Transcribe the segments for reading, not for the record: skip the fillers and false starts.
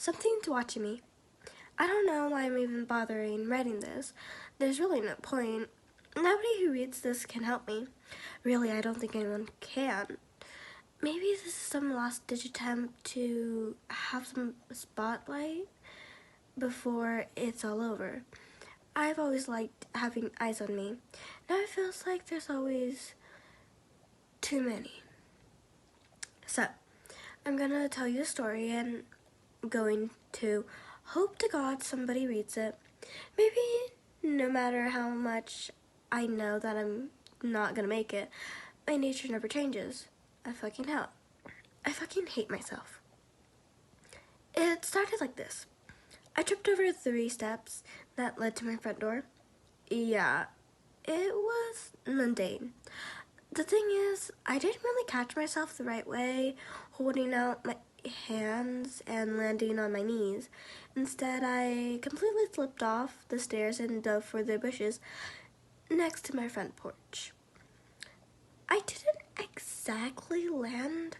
Something's watching me. I don't know why I'm even bothering writing this. There's really no point. Nobody who reads this can help me. Really, I don't think anyone can. Maybe this is some last-ditch attempt to have some spotlight before it's all over. I've always liked having eyes on me. Now it feels like there's always too many. So, I'm gonna tell you a story and I'm going to hope to God somebody reads it. Maybe no matter how much I know that I'm not gonna make it, my nature never changes. I fucking hate myself. It started like this. I tripped over 3 steps that led to my front door. Yeah, it was mundane. The thing is, I didn't really catch myself the right way, holding out my hands and landing on my knees. Instead, I completely slipped off the stairs and dove for the bushes next to my front porch. I didn't exactly land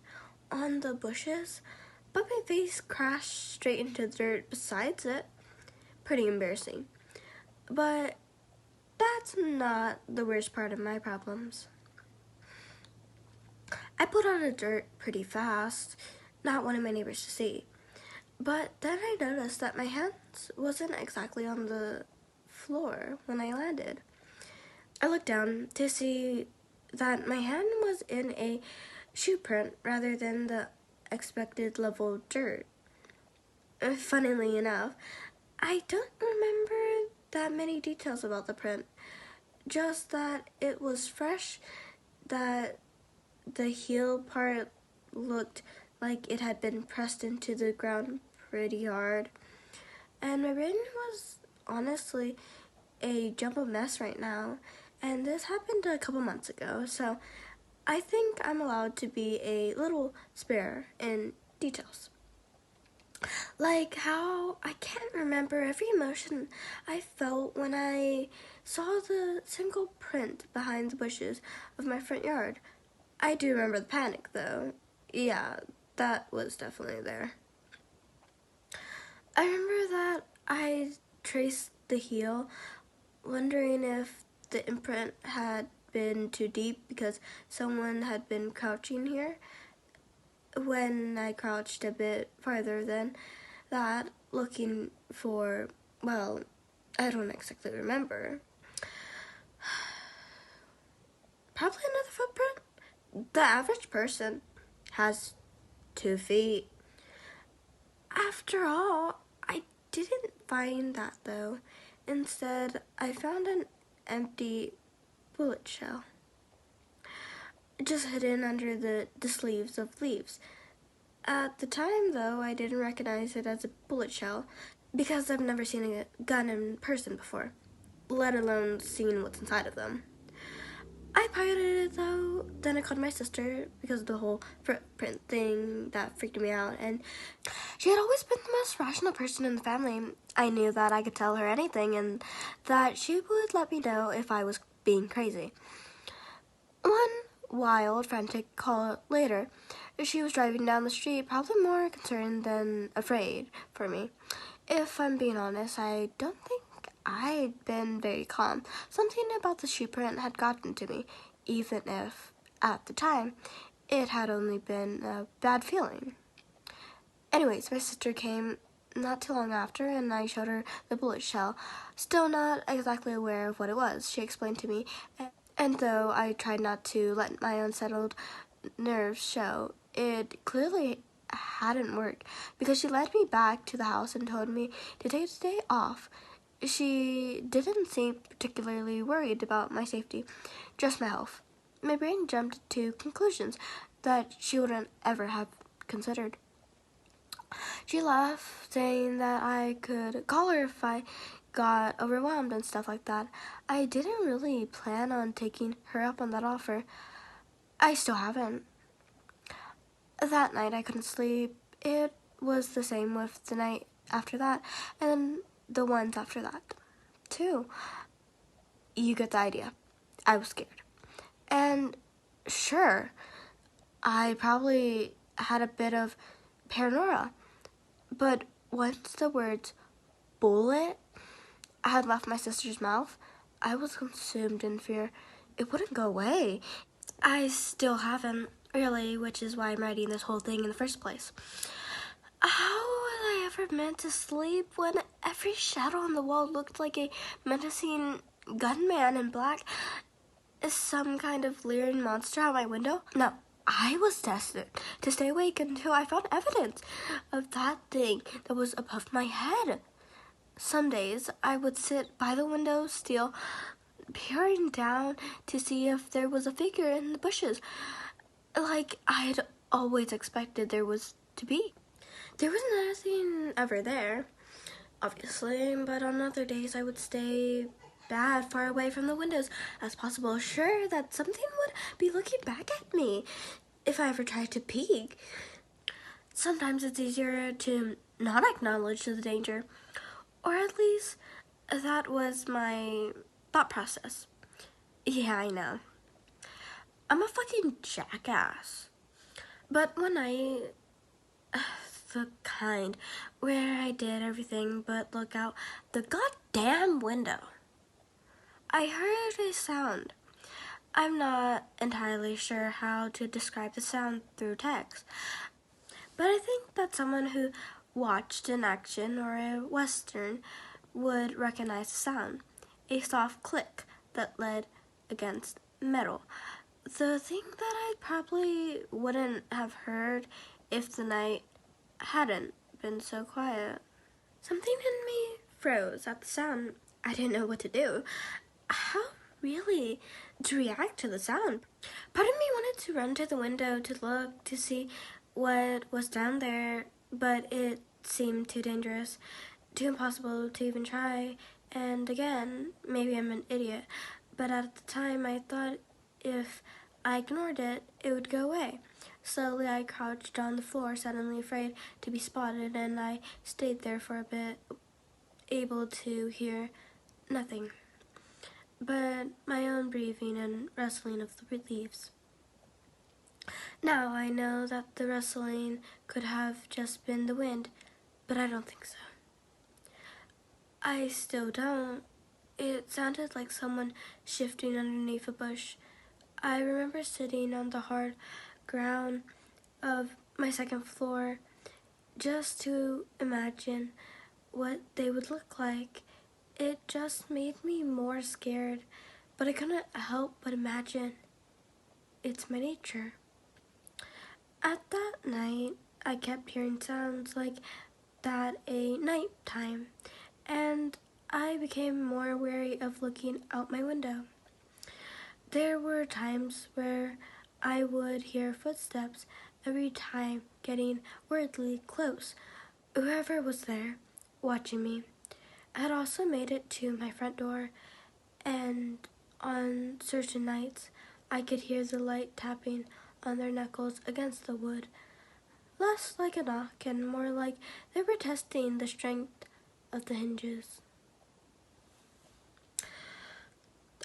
on the bushes, but my face crashed straight into the dirt besides it. Pretty embarrassing. But that's not the worst part of my problems. I pulled out of dirt pretty fast, not wanting my neighbors to see. But then I noticed that my hands wasn't exactly on the floor when I landed. I looked down to see that my hand was in a shoe print rather than the expected level of dirt. Funnily enough, I don't remember that many details about the print, just that it was fresh, that the heel part looked like it had been pressed into the ground pretty hard, and my brain was honestly a jumbled mess right now, and this happened a couple months ago, so I think I'm allowed to be a little spare in details. Like how I can't remember every emotion I felt when I saw the single print behind the bushes of my front yard. I do remember the panic, though. Yeah, that was definitely there. I remember that I traced the heel, wondering if the imprint had been too deep because someone had been crouching here. When I crouched a bit farther than that, looking for, well, I don't exactly remember. Probably another footprint. The average person has 2 feet. After all, I didn't find that though. Instead, I found an empty bullet shell, just hidden under the sleeves of leaves. At the time though, I didn't recognize it as a bullet shell because I've never seen a gun in person before, let alone seen what's inside of them. I pirated it though, then I called my sister because of the whole footprint thing that freaked me out, and she had always been the most rational person in the family. I knew that I could tell her anything and that she would let me know if I was being crazy. One wild, frantic call later, she was driving down the street, probably more concerned than afraid for me. If I'm being honest, I don't think I'd been very calm. Something about the shoe print had gotten to me, even if, at the time, it had only been a bad feeling. Anyways, my sister came not too long after, and I showed her the bullet shell. Still not exactly aware of what it was, she explained to me, and though I tried not to let my unsettled nerves show, it clearly hadn't worked, because she led me back to the house and told me to take the day off. She didn't seem particularly worried about my safety, just my health. My brain jumped to conclusions that she wouldn't ever have considered. She laughed, saying that I could call her if I got overwhelmed and stuff like that. I didn't really plan on taking her up on that offer. I still haven't. That night I couldn't sleep. It was the same with the night after that, and the ones after that, too. You get the idea. I was scared. And sure, I probably had a bit of paranoia, but Once the words bullet had left my sister's mouth, I was consumed in fear. It wouldn't go away. I still haven't, really, which is why I'm writing this whole thing in the first place. How was I ever meant to sleep when every shadow on the wall looked like a menacing gunman in black? Is some kind of leering monster out my window? No, I was destined to stay awake until I found evidence of that thing that was above my head. Some days I would sit by the window still, peering down to see if there was a figure in the bushes, like I'd always expected there was to be. There was nothing ever there, obviously, but on other days I would stay far away from the windows as possible, sure that something would be looking back at me if I ever tried to peek. Sometimes it's easier to not acknowledge the danger, or at least that was my thought process. Yeah, I know. I'm a fucking jackass. But one night, the kind where I did everything but look out the goddamn window, I heard a sound. I'm not entirely sure how to describe the sound through text, but I think that someone who watched an action or a western would recognize the sound. A soft click that led against metal. The thing that I probably wouldn't have heard if the night hadn't been so quiet. Something in me froze at the sound. I didn't know what to do. How really to react to the sound? Part of me wanted to run to the window to look to see what was down there, but it seemed too dangerous, too impossible to even try. And again, maybe I'm an idiot, but at the time I thought if I ignored it, it would go away. Slowly I crouched on the floor, suddenly afraid to be spotted, and I stayed there for a bit, able to hear nothing but my own breathing and rustling of the leaves. Now I know that the rustling could have just been the wind, but I don't think so. I still don't. It sounded like someone shifting underneath a bush. I remember sitting on the hard ground of my second floor just to imagine what they would look like. It just made me more scared, but I couldn't help but imagine. It's my nature. At that night, I kept hearing sounds like that at night time, and I became more wary of looking out my window. There were times where I would hear footsteps every time getting weirdly close. Whoever was there, watching me, had also made it to my front door, and on certain nights I could hear the light tapping on their knuckles against the wood, less like a knock and more like they were testing the strength of the hinges.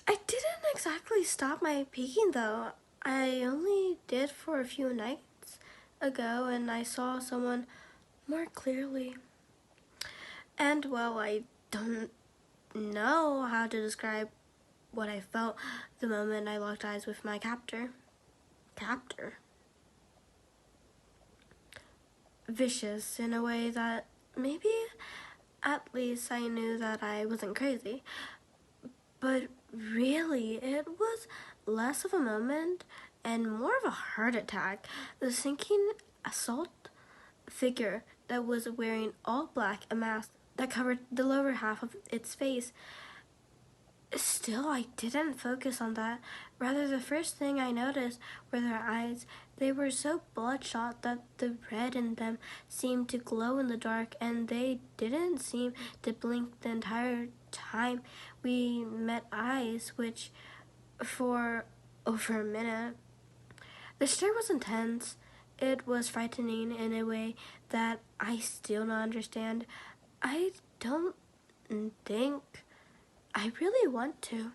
I didn't exactly stop my peeking though. I only did for a few nights ago, and I saw someone more clearly. And well, I don't know how to describe what I felt the moment I locked eyes with my captor. Captor? Vicious in a way that maybe at least I knew that I wasn't crazy. But really, it was less of a moment and more of a heart attack. The sinking assault figure that was wearing all black, a mask that covered the lower half of its face. Still, I didn't focus on that. Rather, the first thing I noticed were their eyes. They were so bloodshot that the red in them seemed to glow in the dark, and they didn't seem to blink the entire time we met eyes, which for over a minute. The stare was intense. It was frightening in a way that I still don't understand. I don't think I really want to.